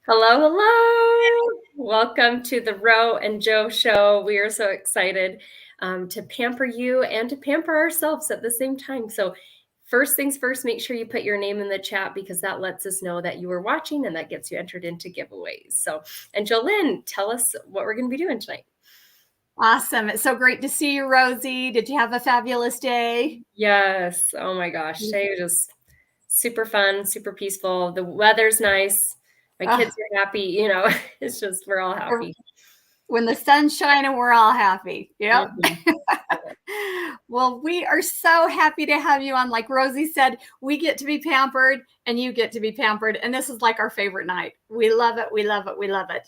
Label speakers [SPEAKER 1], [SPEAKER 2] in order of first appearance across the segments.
[SPEAKER 1] Hello, hello. Welcome to the Ro and Joe show. We are so excited to pamper you and to pamper ourselves at the same time. So, first things first, make sure you put your name in the chat because that lets us know that you are watching and that gets you entered into giveaways. So, and Jolynn, tell us what we're going to be doing tonight.
[SPEAKER 2] Awesome. It's so great to see you, Rosie. Did you have a fabulous day?
[SPEAKER 1] Yes. Oh my gosh. Today was just super fun, super peaceful. The weather's nice. My kids are happy. It's just, we're all happy.
[SPEAKER 2] When the sun's shining, we're all happy. Yep.
[SPEAKER 1] Mm-hmm.
[SPEAKER 2] Well, we are so happy to have you on. Like Rosie said, we get to be pampered and you get to be pampered. And this is like our favorite night. We love it. We love it. We love it.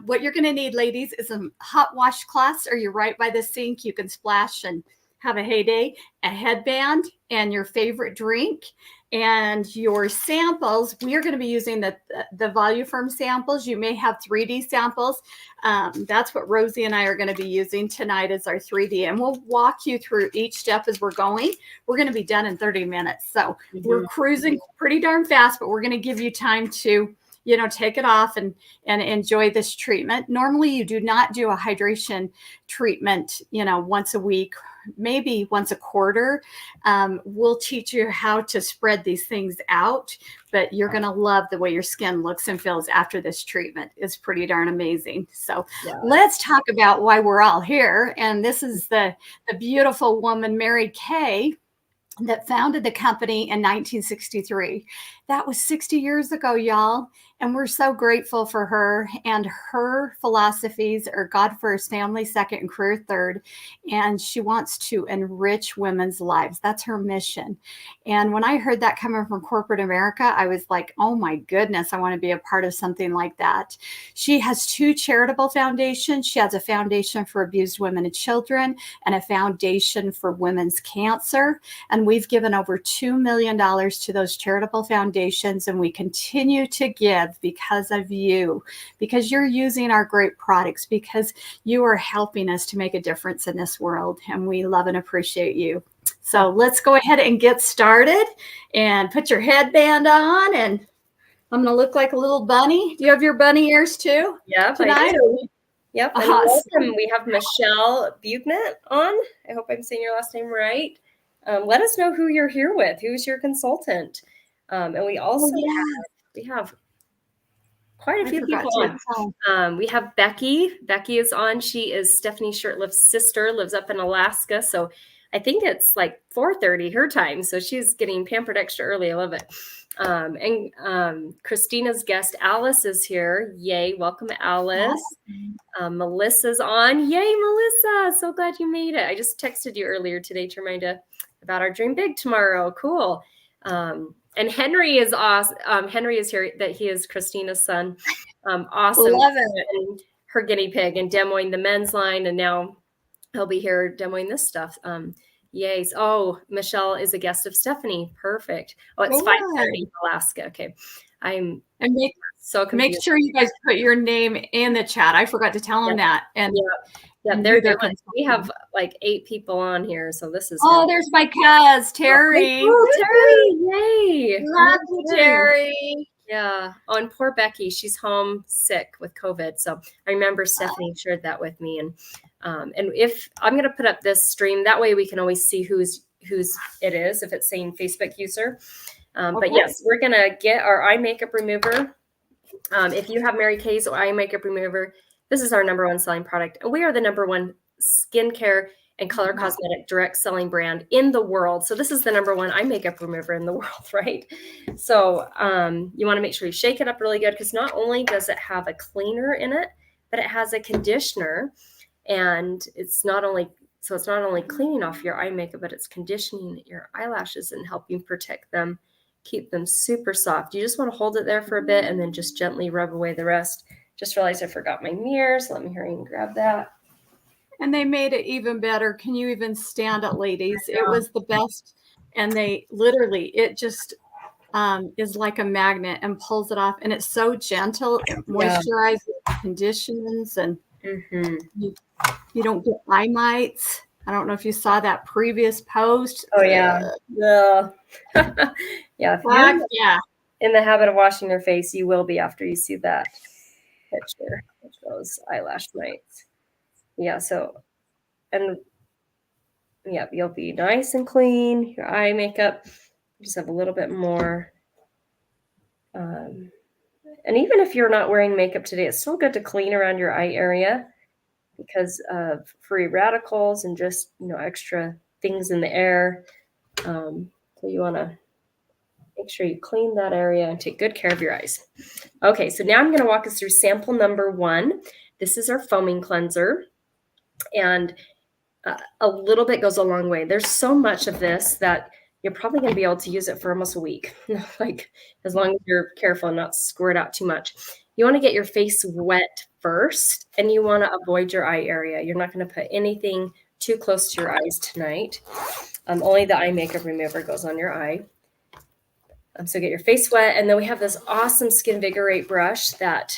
[SPEAKER 2] What you're going to need, ladies, is some hot washcloths, or you're right by the sink. You can splash and have a heyday, a headband, and your favorite drink. And your samples, we are going to be using the Voluform samples. You may have 3D samples. That's what Rosie and I are going to be using tonight as our 3D. And we'll walk you through each step as we're going. We're going to be done in 30 minutes. So we're cruising pretty darn fast, but we're going to give you time to take it off and enjoy this treatment. Normally, you do not do a hydration treatment, once a week, maybe once a quarter. We'll teach you how to spread these things out, but you're going to love the way your skin looks and feels after this treatment. It's pretty darn amazing. So let's talk about why we're all here. And this is the beautiful woman, Mary Kay, that founded the company in 1963. That was 60 years ago, y'all. And we're so grateful for her. And her philosophies are God first, family second, and career third. And she wants to enrich women's lives. That's her mission. And when I heard that coming from corporate America, I was like, oh my goodness, I want to be a part of something like that. She has 2 charitable foundations. She has a foundation for abused women and children and a foundation for women's cancer. And we've given over $2 million to those charitable foundations, and we continue to give because of you, because you're using our great products, because you are helping us to make a difference in this world, and we love and appreciate you. So let's go ahead and get started, and put your headband on, and I'm going to look like a little bunny. Do you have your bunny ears too?
[SPEAKER 1] Yeah,
[SPEAKER 2] tonight?
[SPEAKER 1] Yep. And welcome. We have Michelle Bugnet on. I hope I'm saying your last name right. Let us know who you're here with. Who's your consultant? And we also have quite a few people on. We have Becky. Becky is on. She is Stephanie Shirtlift's sister, lives up in Alaska. So I think it's like 4:30 her time. So she's getting pampered extra early. I love it. And Christina's guest, Alice, is here. Yay. Welcome, Alice. Melissa's on. Yay, Melissa. So glad you made it. I just texted you earlier today to remind you about our Dream Big tomorrow. Cool. And Henry is awesome. Henry is here. That he is Christina's son. Awesome.
[SPEAKER 2] Love it.
[SPEAKER 1] And her guinea pig and demoing the men's line. And now he'll be here demoing this stuff. Yay. Oh, Michelle is a guest of Stephanie. Perfect. Oh, it's 5:30 in Alaska. Okay.
[SPEAKER 2] Make sure you guys put your name in the chat. I forgot to tell them that. And
[SPEAKER 1] we have like 8 people on here, so this is.
[SPEAKER 2] Oh, there's my cuz, Terry.
[SPEAKER 1] Oh, Terry! Yay!
[SPEAKER 2] Love you, Terry.
[SPEAKER 1] Yeah. Oh, and poor Becky, she's home sick with COVID. So I remember Stephanie shared that with me, and if I'm going to put up this stream, that way we can always see whose it is if it's saying Facebook user. But yes, we're going to get our eye makeup remover. If you have Mary Kay's eye makeup remover, this is our #1 selling product. And we are the #1 skincare and color cosmetic direct selling brand in the world. So this is the #1 eye makeup remover in the world, right? So you want to make sure you shake it up really good, because not only does it have a cleaner in it, but it has a conditioner. And it's not only cleaning off your eye makeup, but it's conditioning your eyelashes and helping protect them, keep them super soft. You just want to hold it there for a bit and then just gently rub away the rest. Just realized I forgot my mirror, so let me hurry and grab that.
[SPEAKER 2] And they made it even better. Can you even stand it, ladies? It was the best. And they literally, it just is like a magnet and pulls it off. And it's so gentle. It moisturizes, conditions, and you don't get eye mites. I don't know if you saw that previous post.
[SPEAKER 1] Oh, yeah. Yeah.
[SPEAKER 2] Yeah.
[SPEAKER 1] in the habit of washing your face, you will be after you see that picture of those eyelash mites. Yeah, so, and yeah, you'll be nice and clean. Your eye makeup, just have a little bit more. And even if you're not wearing makeup today, it's still good to clean around your eye area because of free radicals and just, extra things in the air. So you want to make sure you clean that area and take good care of your eyes. Okay, so now I'm going to walk us through sample number 1. This is our foaming cleanser. And a little bit goes a long way. There's so much of this that you're probably going to be able to use it for almost a week, like as long as you're careful and not squirt out too much. You want to get your face wet first, and you want to avoid your eye area. You're not going to put anything too close to your eyes tonight. Only the eye makeup remover goes on your eye. So get your face wet, and then we have this awesome Skin Vigorate brush that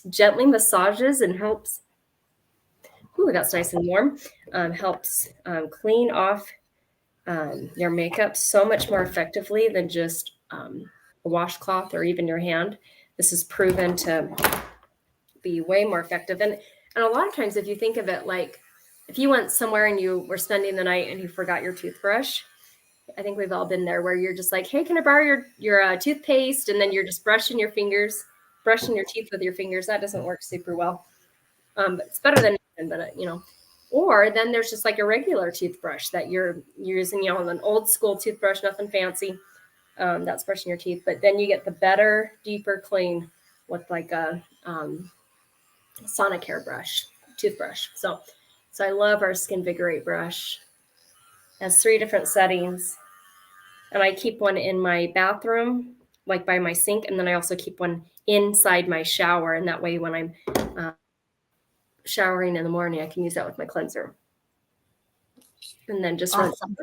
[SPEAKER 1] gently massages and helps. Ooh, it got nice and warm. Helps clean off your makeup so much more effectively than just a washcloth or even your hand. This is proven to be way more effective. And a lot of times, if you think of it like if you went somewhere and you were spending the night and you forgot your toothbrush, I think we've all been there where you're just like, hey, can I borrow your toothpaste? And then you're just brushing your teeth with your fingers. That doesn't work super well. But it's better than nothing, but or then there's just like a regular toothbrush that you're using, an old school toothbrush, nothing fancy. That's brushing your teeth, but then you get the better, deeper clean with like a Sonicare toothbrush. So I love our Skin Vigorate brush. It has 3 different settings, and I keep one in my bathroom, like by my sink, and then I also keep one inside my shower, and that way when I'm showering in the morning, I can use that with my cleanser. And then just
[SPEAKER 2] awesome.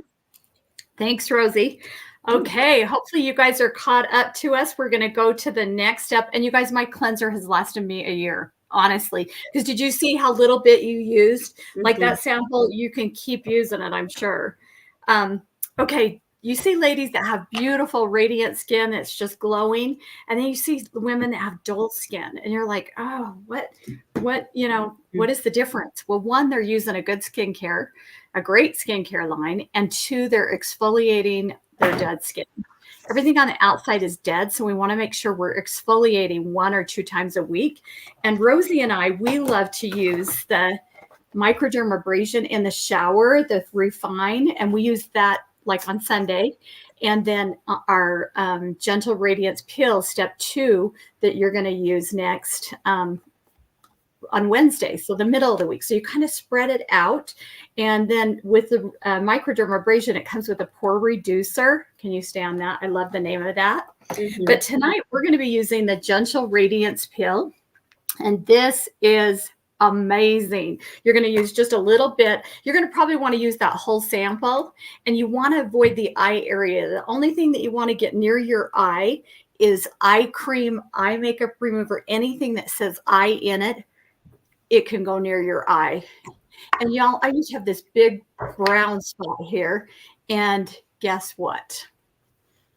[SPEAKER 2] Thanks, Rosie. Okay, hopefully you guys are caught up to us. We're going to go to the next step. And you guys, my cleanser has lasted me a year, honestly. Because did you see how little bit you used? Like that sample, you can keep using it, I'm sure. Okay, you see ladies that have beautiful, radiant skin that's just glowing. And then you see women that have dull skin. And you're like, oh, what is the difference? Well, 1, they're using a good skincare, a great skincare line. And 2, they're exfoliating their dead skin. Everything on the outside is dead. So we want to make sure we're exfoliating 1 or 2 times a week. And Rosie and I, we love to use the microdermabrasion in the shower, the Refine. And we use that like on Sunday. And then our Gentle Radiance Peel, step 2, that you're going to use next on Wednesday, so the middle of the week. So you kind of spread it out. And then with the microdermabrasion, it comes with a pore reducer. Can you stay on that? I love the name of that. But tonight we're going to be using the Gentle Radiance Peel. And this is amazing. You're going to use just a little bit. You're going to probably want to use that whole sample, and you want to avoid the eye area. The only thing that you want to get near your eye is eye cream, eye makeup remover, anything that says eye in it. It can go near your eye. And y'all, I used to have this big brown spot here. And guess what?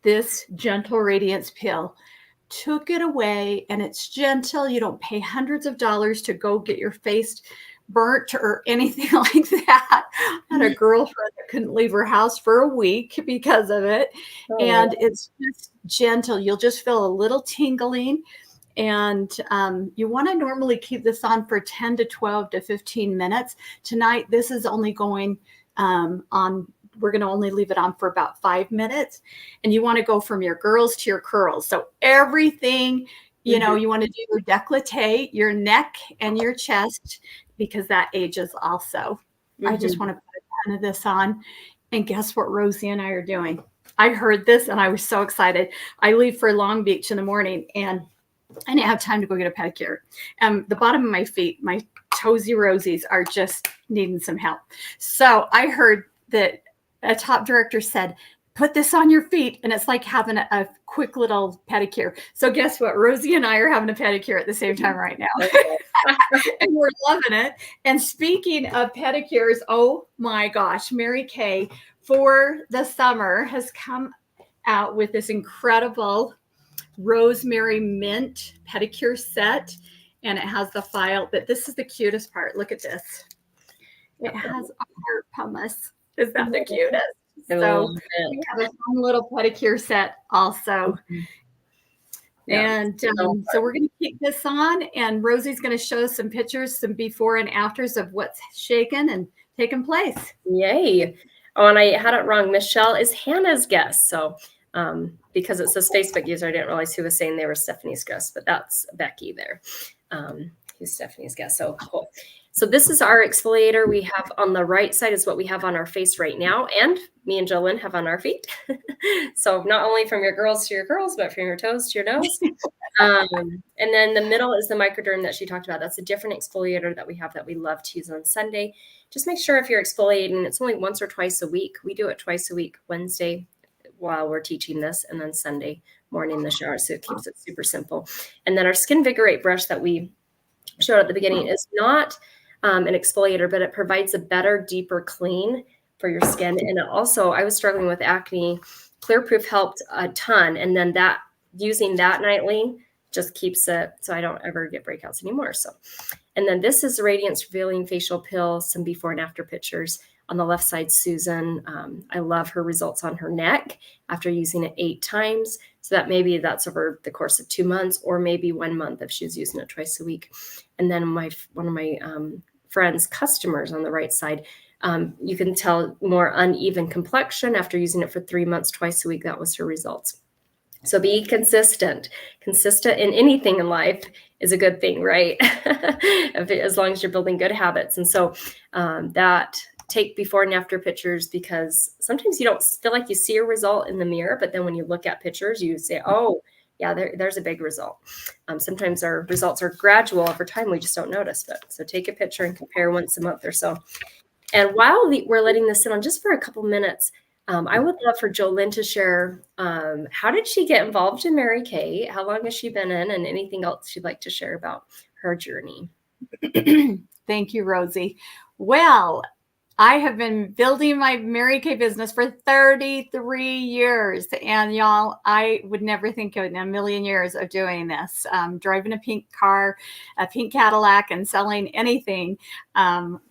[SPEAKER 2] This Gentle Radiance Peel took it away, and it's gentle. You don't pay hundreds of dollars to go get your face burnt or anything like that. I had a girlfriend that couldn't leave her house for a week because of it. And it's just gentle. You'll just feel a little tingling. And you want to normally keep this on for 10 to 12 to 15 minutes. Tonight, this is only going we're going to only leave it on for about 5 minutes. And you want to go from your girls to your curls. So everything, you want to do your décolleté, your neck, and your chest, because that ages also. I just want to put a ton of this on. And guess what Rosie and I are doing? I heard this and I was so excited. I leave for Long Beach in the morning, and I didn't have time to go get a pedicure. The bottom of my feet, my toesy rosies, are just needing some help. So I heard that a top director said, put this on your feet, and it's like having a quick little pedicure. So guess what? Rosie and I are having a pedicure at the same time right now. And we're loving it. And speaking of pedicures, oh my gosh, Mary Kay for the summer has come out with this incredible rosemary mint pedicure set, and it has the file. But this is the cutest part. Look at this. It has a heart pumice. Is that the cutest? So we have a fun little pedicure set also. And so we're going to keep this on, and Rosie's going to show us some pictures, some before and afters of what's shaken and taken place.
[SPEAKER 1] Yay. Oh, and I had it wrong. Michelle is Hannah's guest. So because it says Facebook user, I didn't realize who was saying they were Stephanie's guest, but that's Becky there. Who's Stephanie's guest. So cool. So this is our exfoliator. We have on the right side is what we have on our face right now. And me and Jolynn have on our feet. So not only from your girls to your curls, but from your toes to your nose. And then the middle is the microderm that she talked about. That's a different exfoliator that we have that we love to use on Sunday. Just make sure if you're exfoliating, it's only once or twice a week. We do it twice a week, Wednesday while we're teaching this, and then Sunday morning in the shower. So it keeps it super simple. And then our Skin Vigorate brush that we showed at the beginning is not an exfoliator, but it provides a better, deeper clean for your skin. And it also, I was struggling with acne. Clear Proof helped a ton. And then that using that nightly just keeps it so I don't ever get breakouts anymore. So, and then this is the Radiance Revealing Facial Pill, some before and after pictures. On the left side, Susan, I love her results on her neck after using it 8 times. So that maybe that's over the course of 2 months, or maybe 1 month if she's using it twice a week. And then one of my friends, customers on the right side, you can tell more uneven complexion after using it for 3 months, twice a week. That was her results. So be consistent. Consistent in anything in life is a good thing, right? As long as you're building good habits. And so that take before and after pictures, because sometimes you don't feel like you see a result in the mirror, but then when you look at pictures, you say, oh, yeah, there's a big result. Sometimes our results are gradual over time. We just don't notice. But so take a picture and compare once a month or so. And while we're letting this sit on just for a couple minutes, I would love for Jolynn to share how did she get involved in Mary Kay? How long has she been in? And anything else she'd like to share about her journey.
[SPEAKER 2] Thank you, Rosie. Well, I have been building my Mary Kay business for 33 years. And y'all, I would never think in a million years of doing this, driving a pink car, a pink Cadillac, and selling anything.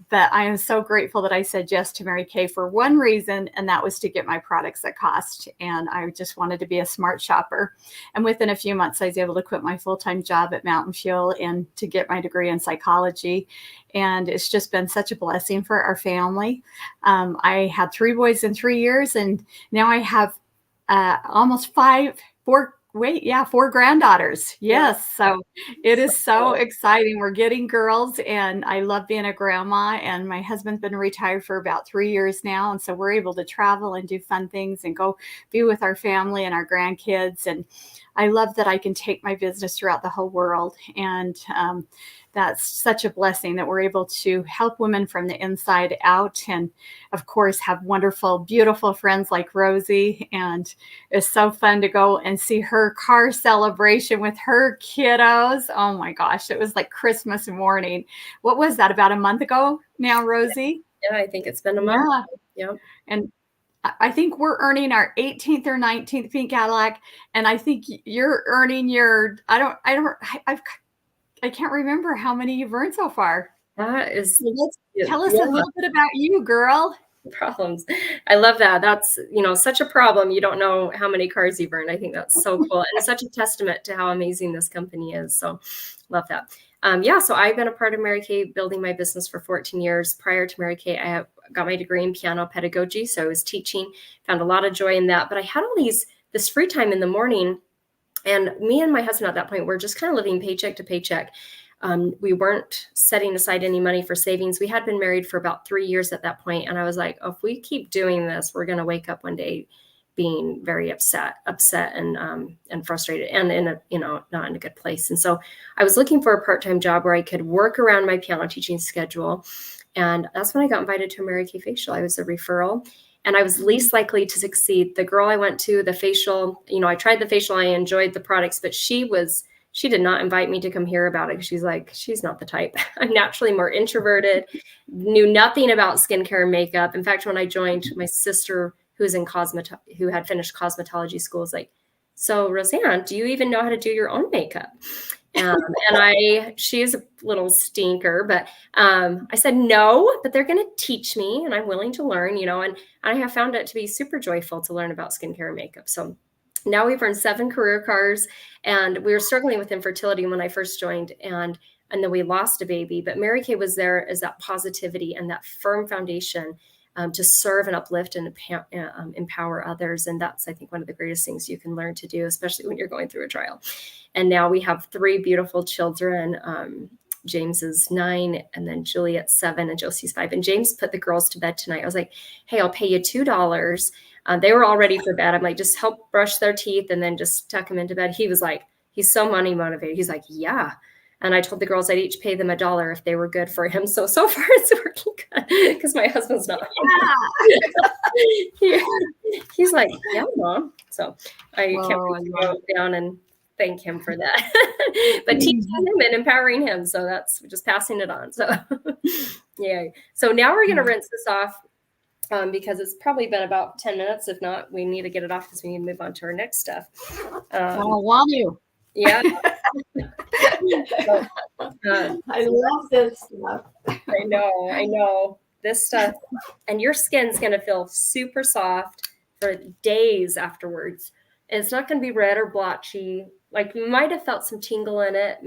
[SPEAKER 2] But I am so grateful that I said yes to Mary Kay for one reason, and that was to get my products at cost. And I just wanted to be a smart shopper. And within a few months, I was able to quit my full-time job at Mountain Fuel and to get my degree in psychology. And it's just been such a blessing for our family. I had 3 boys in 3 years, and now I have almost 4 granddaughters. Yes. So it is so exciting. We're getting girls, and I love being a grandma, and my husband's been retired for about 3 years now. And so we're able to travel and do fun things and go be with our family and our grandkids. And I love that I can take my business throughout the whole world. And that's such a blessing that we're able to help women from the inside out. And of course, have wonderful, beautiful friends like Rosie. And it's so fun to go and see her car celebration with her kiddos. Oh my gosh, it was like Christmas morning. What was that, about a month ago now, Rosie?
[SPEAKER 1] Yeah, I think it's been a month. Yeah.
[SPEAKER 2] And I think we're earning our 18th or 19th pink Cadillac. And I think you're earning your, I can't remember how many you've earned so far.
[SPEAKER 1] That is,
[SPEAKER 2] tell us a little bit about you, girl.
[SPEAKER 1] Problems. I love that. That's, such a problem. You don't know how many cars you've earned. I think that's so cool. And it's such a testament to how amazing this company is. So love that. So I've been a part of Mary Kay, building my business for 14 years. Prior to Mary Kay, I got my degree in piano pedagogy. So I was teaching, found a lot of joy in that. But I had this free time in the morning. And me and my husband at that point were just kind of living paycheck to paycheck. We weren't setting aside any money for savings. We had been married for about 3 years at that point. And I was like, if we keep doing this, we're going to wake up one day being very upset and frustrated and not in a good place. And so I was looking for a part-time job where I could work around my piano teaching schedule. And that's when I got invited to a Mary Kay facial. I was a referral. And I was least likely to succeed. The girl I went to, the facial, I tried the facial, I enjoyed the products, but she did not invite me to come hear about it. She's like, she's not the type. I'm naturally more introverted, knew nothing about skincare and makeup. In fact, when I joined, my sister who had finished cosmetology school was like, so Roseanne, do you even know how to do your own makeup? She's a little stinker, but I said, no, but they're going to teach me and I'm willing to learn, and I have found it to be super joyful to learn about skincare and makeup. So now we've earned 7 career cars, and we were struggling with infertility when I first joined, and then we lost a baby. But Mary Kay was there as that positivity and that firm foundation to serve and uplift and empower others. And that's, I think, one of the greatest things you can learn to do, especially when you're going through a trial. And now we have 3 beautiful children. James is 9, and then Juliet's 7, and Josie's 5. And James put the girls to bed tonight. I was like, hey, I'll pay you $2. They were all ready for bed. I'm like, just help brush their teeth and then just tuck them into bed. He was like, he's so money motivated. He's like, yeah. And I told the girls I'd each pay them $1 if they were good for him. So far it's working good because my husband's not. Yeah. He's like, yeah, Mom. So I can't wait to go down and thank him for that. But teaching him and empowering him. So that's just passing it on. So yeah. So now we're going to rinse this off because it's probably been about 10 minutes. If not, we need to get it off because we need to move on to our next stuff.
[SPEAKER 2] I don't want you.
[SPEAKER 1] Yeah.
[SPEAKER 2] I love this stuff.
[SPEAKER 1] I know this stuff, and your skin's going to feel super soft for days afterwards. And it's not going to be red or blotchy. Like, you might have felt some tingle in it,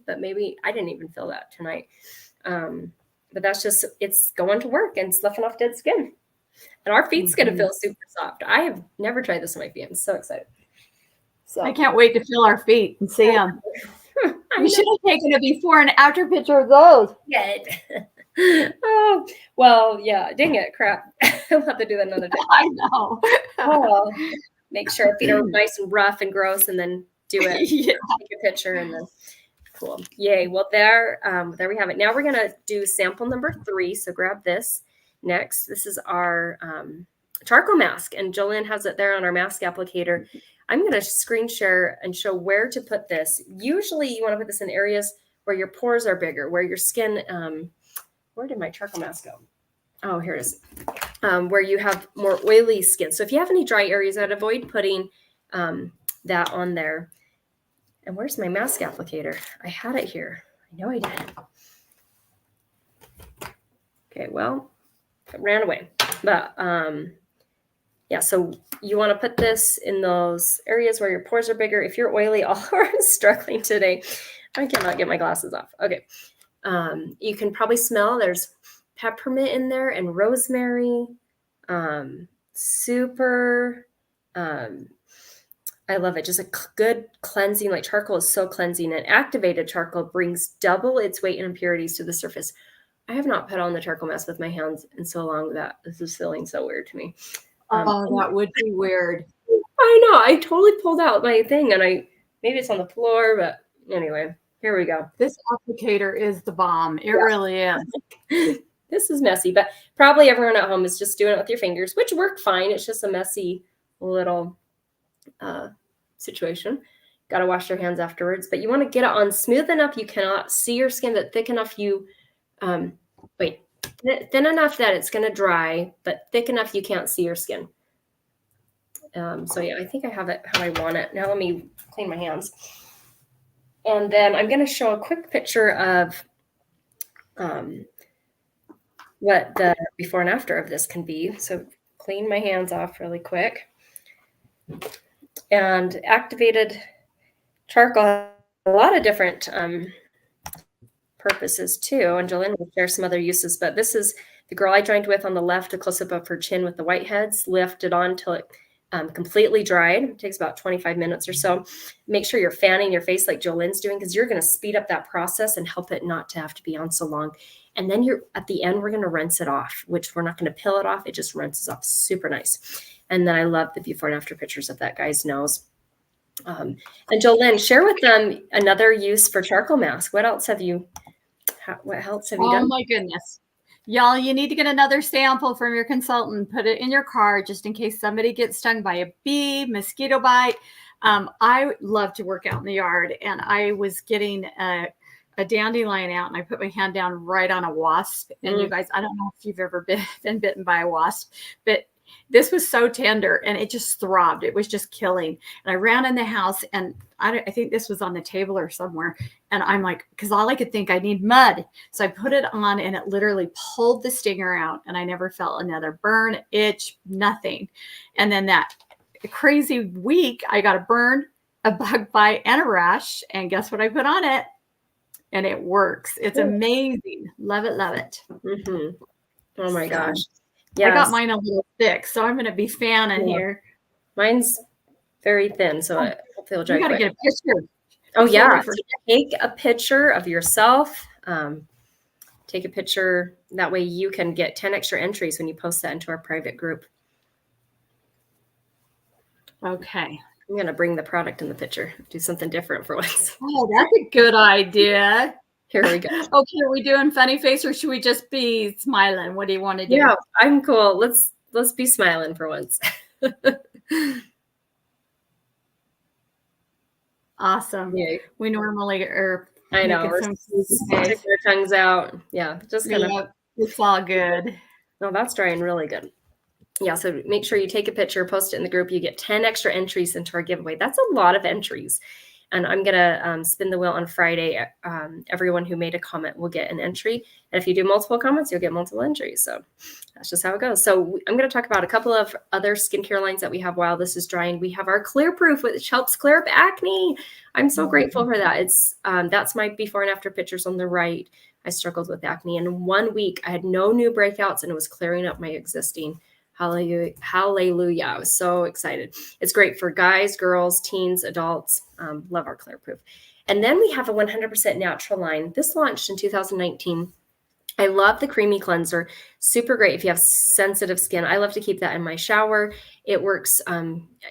[SPEAKER 1] but maybe I didn't even feel that tonight. But that's just, it's going to work and sloughing off dead skin. And our feet's going to feel super soft. I have never tried this on my feet. I'm so excited. So
[SPEAKER 2] I can't wait to feel our feet and see them. We should have taken a before and after picture of those.
[SPEAKER 1] Good. Oh, well, yeah. Dang it. Crap. I'll have to do that another day.
[SPEAKER 2] I know.
[SPEAKER 1] Oh, well. Make sure our feet are nice and rough and gross, and then do it.
[SPEAKER 2] Yeah.
[SPEAKER 1] Take a picture, and then cool. Yay. Well, there we have it. Now we're going to do sample number 3. So grab this next. This is our charcoal mask, and Jolynn has it there on our mask applicator. I'm going to screen share and show where to put this. Usually you want to put this in areas where your pores are bigger, where your skin, where did my charcoal mask go? Oh, here it is. Where you have more oily skin. So if you have any dry areas, I'd avoid putting that on there. And where's my mask applicator? I had it here. I know I did. Okay, well, it ran away. But yeah, so you want to put this in those areas where your pores are bigger. If you're oily, all are struggling today. I cannot get my glasses off. Okay. You can probably smell there's peppermint in there and rosemary. Super. I love it. Just a good cleansing, like charcoal is so cleansing, and activated charcoal brings double its weight and impurities to the surface. I have not put on the charcoal mask with my hands in so long that this is feeling so weird to me.
[SPEAKER 2] Oh, that would be weird.
[SPEAKER 1] I know. I totally pulled out my thing, and maybe it's on the floor, but anyway, here we go.
[SPEAKER 2] This applicator is the bomb. It really is.
[SPEAKER 1] This is messy, but probably everyone at home is just doing it with your fingers, which work fine. It's just a messy little situation. Got to wash your hands afterwards, but you want to get it on smooth enough you cannot see your skin, but thick enough you thin enough that it's going to dry, but thick enough you can't see your skin. So yeah, I think I have it how I want it. Now let me clean my hands. And then I'm going to show a quick picture of what the before and after of this can be. So clean my hands off really quick. And activated charcoal has a lot of different purposes too. And Jolynn will share some other uses, but this is the girl I joined with on the left, a close-up of her chin with the whiteheads, left it on till it completely dried. It takes about 25 minutes or so. Make sure you're fanning your face like Jolynn's doing, because you're going to speed up that process and help it not to have to be on so long. And then at the end, we're going to rinse it off, which we're not going to peel it off. It just rinses off super nice. And then I love the before and after pictures of that guy's nose. And Jolynn, share with them another use for charcoal mask. What else have you done?
[SPEAKER 2] Oh my goodness. Y'all, you need to get another sample from your consultant, put it in your car just in case somebody gets stung by a bee, mosquito bite. I love to work out in the yard, and I was getting a dandelion out, and I put my hand down right on a wasp. And you guys, I don't know if you've ever been bitten by a wasp, but This was so tender and it just throbbed. It was just killing. And I ran in the house and I think this was on the table or somewhere. And I'm like, because all I could think, I need mud. So I put it on and it literally pulled the stinger out. And I never felt another burn, itch, nothing. And then that crazy week, I got a burn, a bug bite, and a rash. And guess what I put on it? And it works. It's amazing. Love it, love it.
[SPEAKER 1] Mm-hmm. Oh my gosh.
[SPEAKER 2] Yeah. I got mine a little thick, so I'm going to be fanning here.
[SPEAKER 1] Mine's very thin, so I hopefully it'll dry quick.
[SPEAKER 2] You got to get a picture.
[SPEAKER 1] Oh yeah. So take a picture of yourself. Take a picture. That way you can get 10 extra entries when you post that into our private group.
[SPEAKER 2] Okay.
[SPEAKER 1] I'm going to bring the product in the picture. Do something different for once.
[SPEAKER 2] Oh, that's a good idea.
[SPEAKER 1] Here we go.
[SPEAKER 2] Okay, are we doing funny face or should we just be smiling? What do you want to do?
[SPEAKER 1] Yeah, I'm cool. Let's be smiling for once.
[SPEAKER 2] Awesome. Yay. We normally are.
[SPEAKER 1] I know. We're sticking our tongues out. Yeah, just kind of.
[SPEAKER 2] It's all good.
[SPEAKER 1] No, that's drying really good. Yeah, so make sure you take a picture, post it in the group. You get 10 extra entries into our giveaway. That's a lot of entries. And I'm going to spin the wheel on Friday. Everyone who made a comment will get an entry. And if you do multiple comments, you'll get multiple entries. So that's just how it goes. So I'm going to talk about a couple of other skincare lines that we have while this is drying. We have our Clear Proof, which helps clear up acne. I'm so grateful for that. It's that's my before and after pictures on the right. I struggled with acne. And in 1 week, I had no new breakouts, and it was clearing up my existing. Hallelujah. Hallelujah. I was so excited. It's great for guys, girls, teens, adults. Love our Clear Proof. And then we have a 100% natural line. This launched in 2019. I love the creamy cleanser. Super great if you have sensitive skin. I love to keep that in my shower. It works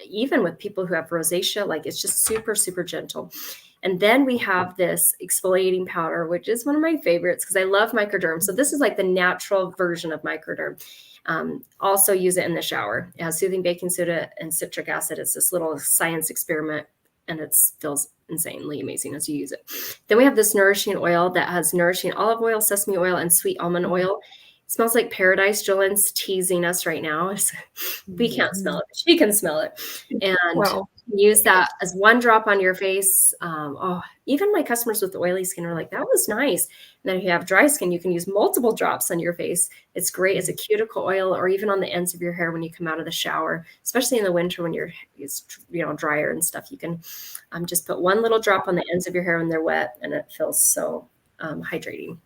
[SPEAKER 1] even with people who have rosacea. Like, it's just super, super gentle. And then we have this exfoliating powder, which is one of my favorites because I love microderm. So this is like the natural version of microderm. Also use it in the shower. It has soothing baking soda and citric acid. It's this little science experiment, and it feels insanely amazing as you use it. Then we have this nourishing oil that has nourishing olive oil, sesame oil, and sweet almond oil. It smells like paradise. Jolene's teasing us right now. We can't smell it, but she can smell it. And use that as one drop on your face. Even my customers with oily skin are like, that was nice. And then if you have dry skin, you can use multiple drops on your face. It's great as a cuticle oil, or even on the ends of your hair when you come out of the shower, especially in the winter when it's drier and stuff. You can just put one little drop on the ends of your hair when they're wet, and it feels so hydrating.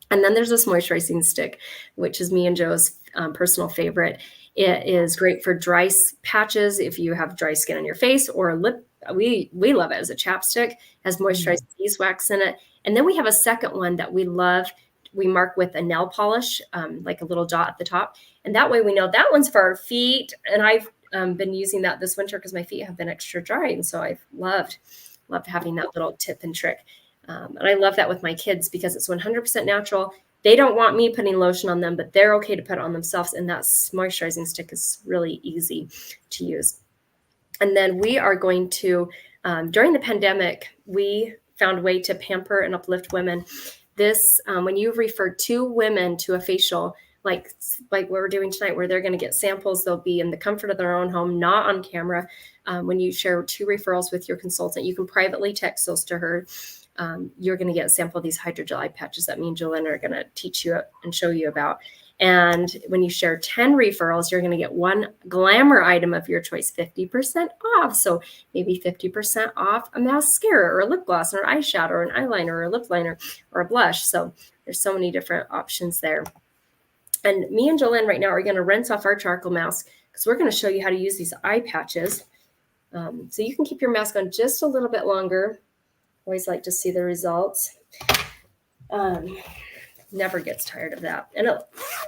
[SPEAKER 1] And then there's this moisturizing stick, which is me and Joe's personal favorite. It is great for dry patches if you have dry skin on your face or a lip. We love it as a chapstick. It has moisturized beeswax in it. And then we have a second one that we love. We mark with a nail polish, like a little dot at the top. And that way we know that one's for our feet. And I've been using that this winter because my feet have been extra dry. And so I've loved having that little tip and trick. And I love that with my kids because it's 100% natural. They don't want me putting lotion on them, but they're okay to put it on themselves. And that moisturizing stick is really easy to use. And then we are going to, during the pandemic, we found a way to pamper and uplift women. This, when you refer 2 women to a facial, like what we're doing tonight, where they're going to get samples, they'll be in the comfort of their own home, not on camera. When you share 2 referrals with your consultant, you can privately text those to her. You're going to get a sample of these hydrogel eye patches that me and Jolene are going to teach you and show you about. And when you share 10 referrals, you're going to get one glamour item of your choice, 50% off. So maybe 50% off a mascara or a lip gloss or an eyeshadow or an eyeliner or a lip liner or a blush. So there's so many different options there. And me and Jolene right now are going to rinse off our charcoal mask because we're going to show you how to use these eye patches. So you can keep your mask on just a little bit longer. Always like to see the results. Never gets tired of that. And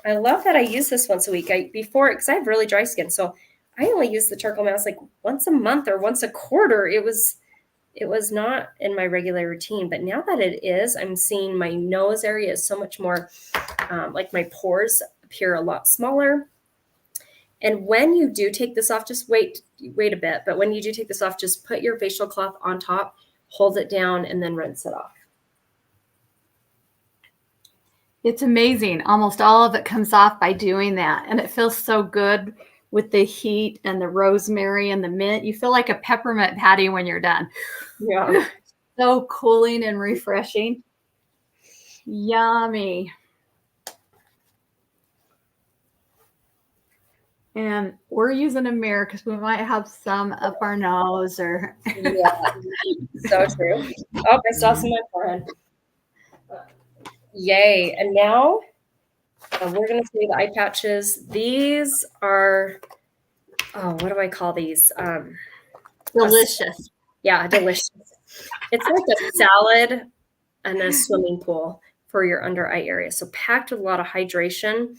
[SPEAKER 1] I love that I use this once a week. Because I have really dry skin, so I only use the charcoal mask like once a month or once a quarter. It was not in my regular routine, but now that it is, I'm seeing my nose area is so much more like my pores appear a lot smaller. And when you do take this off, just wait a bit. But when you do take this off, just put your facial cloth on top, hold it down, and then rinse it off.
[SPEAKER 2] It's amazing. Almost all of it comes off by doing that. And it feels so good with the heat and the rosemary and the mint. You feel like a peppermint patty when you're done.
[SPEAKER 1] Yeah.
[SPEAKER 2] So cooling and refreshing. Yummy. And we're using a mirror because we might have some up our nose or.
[SPEAKER 1] Yeah, so true. Oh, I saw some on my forehead. Yay. And now we're going to see the eye patches. These are, oh, what do I call these?
[SPEAKER 2] Delicious.
[SPEAKER 1] Yeah, delicious. It's like a salad and a swimming pool for your under eye area. So packed with a lot of hydration,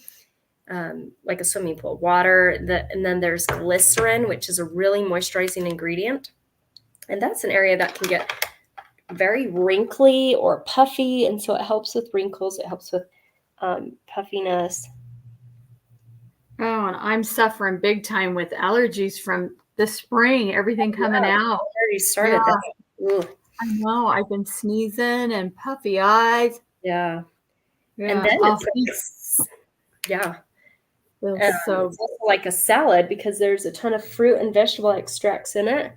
[SPEAKER 1] like a swimming pool, water. And then there's glycerin, which is a really moisturizing ingredient. And that's an area that can get very wrinkly or puffy. And so it helps with wrinkles. It helps with puffiness.
[SPEAKER 2] Oh, and I'm suffering big time with allergies from the spring, everything coming out.
[SPEAKER 1] I already started that. Ooh.
[SPEAKER 2] I know. I've been sneezing and puffy eyes.
[SPEAKER 1] Yeah.
[SPEAKER 2] Yeah.
[SPEAKER 1] And then it's
[SPEAKER 2] so
[SPEAKER 1] it's also like a salad because there's a ton of fruit and vegetable extracts in it,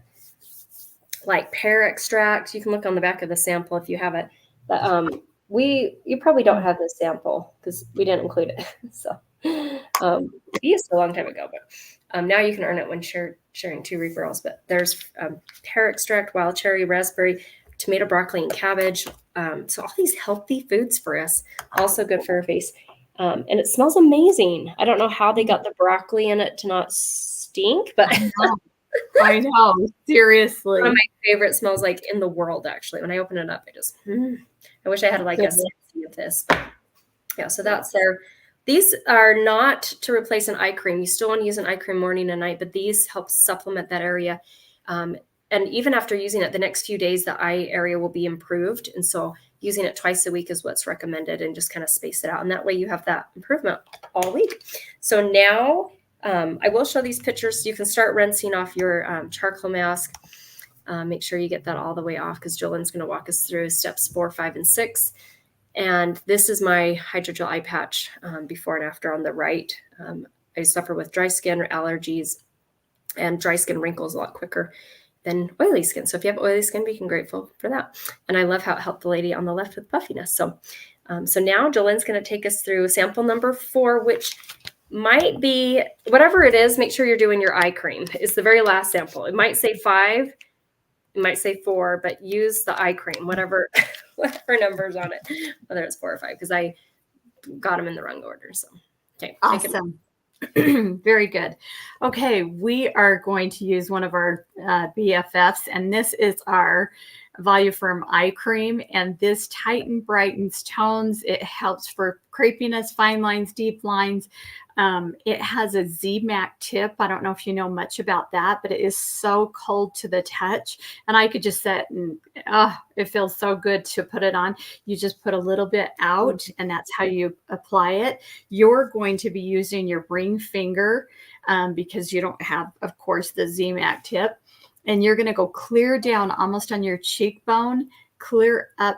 [SPEAKER 1] like pear extract. You can look on the back of the sample if you have it. But you probably don't have this sample because we didn't include it. So we used it a long time ago, but now you can earn it when sharing 2 referrals. But there's pear extract, wild cherry, raspberry, tomato, broccoli, and cabbage. So all these healthy foods for us, also good for our face. And it smells amazing. I don't know how they got the broccoli in it to not stink, but
[SPEAKER 2] I know, seriously.
[SPEAKER 1] One of my favorite smells like in the world, actually. When I open it up, I wish I had like a sexy of this. But yeah, so that's there. These are not to replace an eye cream. You still want to use an eye cream morning and night, but these help supplement that area. And even after using it, the next few days, the eye area will be improved. And so using it twice a week is what's recommended, and just kind of space it out. And that way you have that improvement all week. So now I will show these pictures. So you can start rinsing off your charcoal mask. Make sure you get that all the way off because Jolene's going to walk us through steps 4, 5, and 6. And this is my hydrogel eye patch before and after on the right. I suffer with dry skin or allergies, and dry skin wrinkles a lot quicker than oily skin. So if you have oily skin, be grateful for that. And I love how it helped the lady on the left with puffiness. So now Jolene's going to take us through sample number 4, which might be whatever it is. Make sure you're doing your eye cream. It's the very last sample. It might say 5, it might say 4, but use the eye cream, whatever number's on it, whether it's 4 or 5, because I got them in the wrong order. So okay,
[SPEAKER 2] awesome. Very good. Okay, we are going to use one of our BFFs, and this is our Voluform eye cream, and this tightens, brightens, tones. It helps for crepiness, fine lines, deep lines. It has a Z-Mac tip. I don't know if you know much about that, but it is so cold to the touch. And I could just sit and it feels so good to put it on. You just put a little bit out, and that's how you apply it. You're going to be using your ring finger because you don't have, of course, the Z-Mac tip. And you're going to go clear down almost on your cheekbone, clear up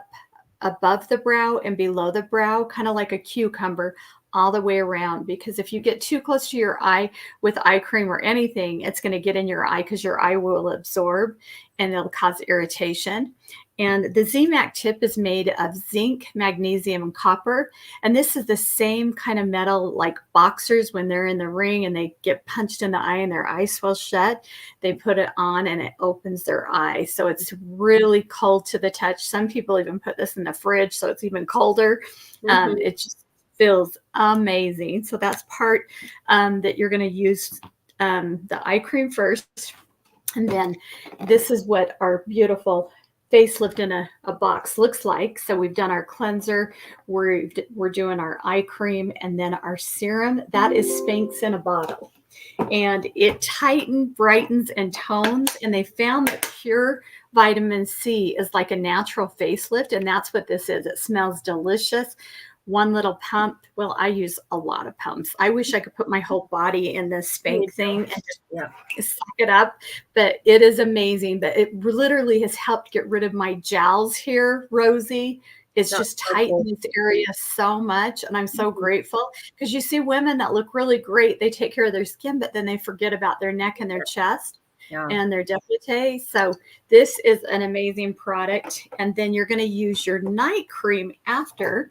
[SPEAKER 2] above the brow and below the brow, kind of like a cucumber, all the way around. Because if you get too close to your eye with eye cream or anything, it's going to get in your eye because your eye will absorb and it'll cause irritation. And the Z-Mac tip is made of zinc, magnesium, and copper. And this is the same kind of metal like boxers when they're in the ring and they get punched in the eye and their eye swells shut. They put it on and it opens their eye. So it's really cold to the touch. Some people even put this in the fridge so it's even colder. It just feels amazing. So that's part that you're going to use the eye cream first. And then this is what our beautiful facelift in a box looks like. So we've done our cleanser, we're doing our eye cream, and then our serum. That is Spanx in a bottle. And it tightens, brightens, and tones. And they found that pure vitamin C is like a natural facelift. And that's what this is. It smells delicious. One little pump. Well, I use a lot of pumps. I wish I could put my whole body in this Spanx thing and just suck it up. But it is amazing. But it literally has helped get rid of my jowls here, Rosie. It's
[SPEAKER 1] That's
[SPEAKER 2] just
[SPEAKER 1] so cool.
[SPEAKER 2] tightened this area so much. And I'm so grateful because you see women that look really great. They take care of their skin, but then they forget about their neck and their chest
[SPEAKER 1] Yeah.
[SPEAKER 2] and their décolleté. So this is an amazing product. And then you're going to use your night cream after.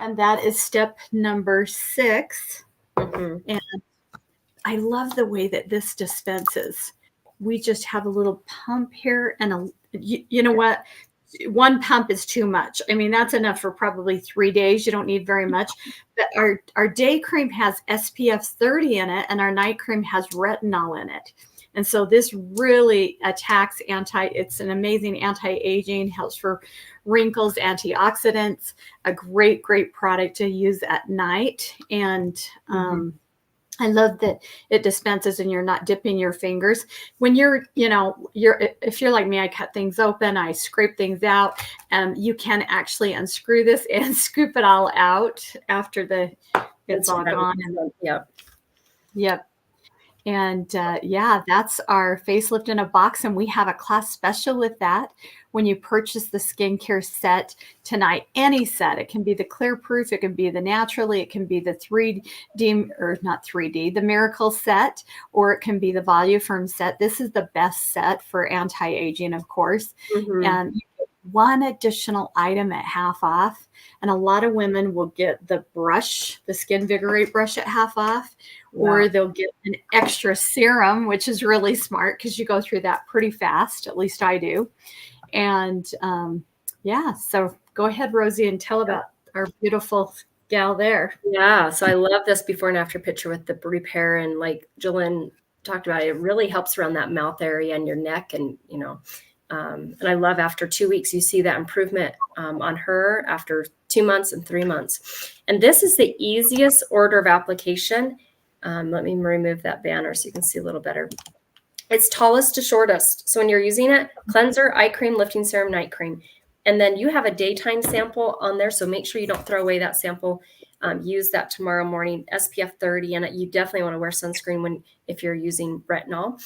[SPEAKER 2] And that is step number 6. And I love the way that this dispenses. We just have a little pump here and you know what? One pump is too much. I mean, that's enough for probably 3 days. You don't need very much. But our day cream has SPF 30 in it, and our night cream has retinol in it. And so this really attacks it's an amazing anti-aging, helps for wrinkles, antioxidants, a great, great product to use at night. And I love that it dispenses and you're not dipping your fingers. When if you're like me, I cut things open, I scrape things out. You can actually unscrew this and scoop it all out after it's all gone. Yep. And that's our facelift in a box. And we have a class special with that. When you purchase the skincare set tonight, any set, it can be the clear proof, it can be the naturally, it can be the 3D, or not 3D, the miracle set, or it can be the Voluform set. This is the best set for anti-aging, of course. And you get one additional item at half off. And a lot of women will get the brush, the Skin Vigorate brush at half off. Or they'll get an extra serum, which is really smart because you go through that pretty fast. At least I do. And so go ahead, Rosie, and tell about our beautiful gal there.
[SPEAKER 1] Yeah. So I love this before and after picture with the repair. And like Jillian talked about, it really helps around that mouth area and your neck. And, and I love after 2 weeks, you see that improvement on her after 2 months and 3 months. And this is the easiest order of application. Let me remove that banner so you can see a little better. It's tallest to shortest. So when you're using it, cleanser, eye cream, lifting serum, night cream. And then you have a daytime sample on there. So make sure you don't throw away that sample. Use that tomorrow morning, SPF 30. And you definitely want to wear sunscreen if you're using retinol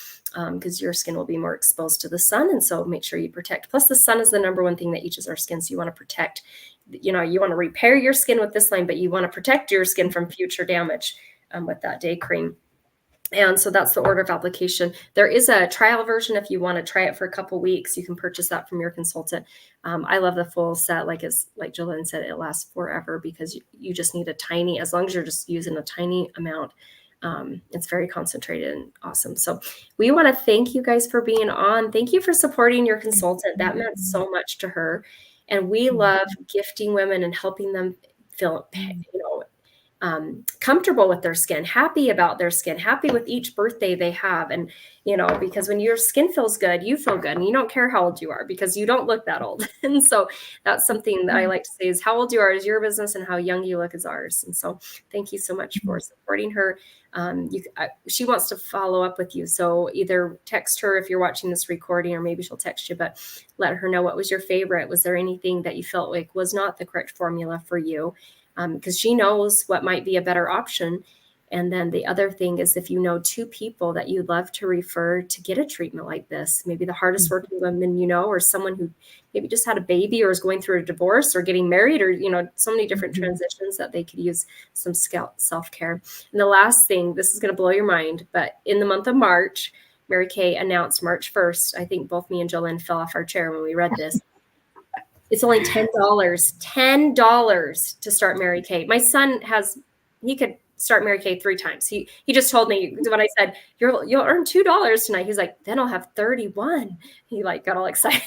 [SPEAKER 1] because your skin will be more exposed to the sun. And so make sure you protect. Plus the sun is the number one thing that itches our skin. So you want to protect, you want to repair your skin with this line, but you want to protect your skin from future damage with that day cream. And so that's the order of application. There is a trial version. If you want to try it for a couple weeks, you can purchase that from your consultant. I love the full set. Like Jillian said, it lasts forever because you just need as long as you're just using a tiny amount, it's very concentrated and awesome. So we want to thank you guys for being on. Thank you for supporting your consultant. That meant so much to her. And we love gifting women and helping them feel, comfortable with their skin, happy about their skin, happy with each birthday they have. And, because when your skin feels good, you feel good and you don't care how old you are because you don't look that old. And so that's something that I like to say is how old you are is your business and how young you look is ours. And so thank you so much for supporting her. She wants to follow up with you. So either text her if you're watching this recording, or maybe she'll text you, but let her know what was your favorite. Was there anything that you felt like was not the correct formula for you? Because she knows what might be a better option. And then the other thing is if you know 2 people that you'd love to refer to get a treatment like this, maybe the hardest working woman, or someone who maybe just had a baby or is going through a divorce or getting married or, so many different transitions that they could use some self-care. And the last thing, this is going to blow your mind, but in the month of March, Mary Kay announced March 1st, I think both me and Jillian fell off our chair when we read this. It's only $10 to start Mary Kay. My son he could start Mary Kay 3 times. He just told me when I said, you'll earn $2 tonight. He's like, then I'll have 31. He got all excited.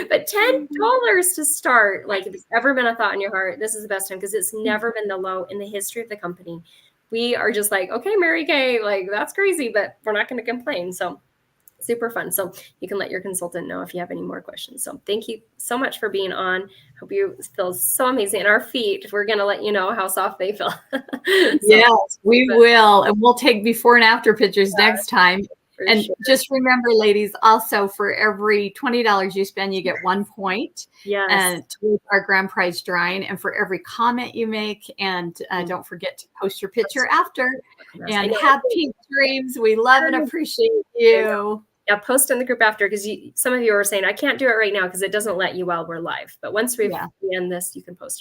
[SPEAKER 1] But $10 to start, if it's ever been a thought in your heart, this is the best time because it's never been the low in the history of the company. We are just like, okay, Mary Kay, that's crazy, but we're not going to complain. So super fun. So you can let your consultant know if you have any more questions. So thank you so much for being on. Hope you feel so amazing. And our feet, we're going to let you know how soft they feel.
[SPEAKER 2] Yes, we will. And we'll take before and after pictures next time. And just remember, ladies, also for every $20 you spend, you get 1 point.
[SPEAKER 1] Yes.
[SPEAKER 2] And to our grand prize drawing. And for every comment you make, and don't forget to post your picture after. And have pink dreams. We love and appreciate you.
[SPEAKER 1] Yeah, post in the group after, because some of you are saying, I can't do it right now because it doesn't let you while we're live. But once we end this, you can post your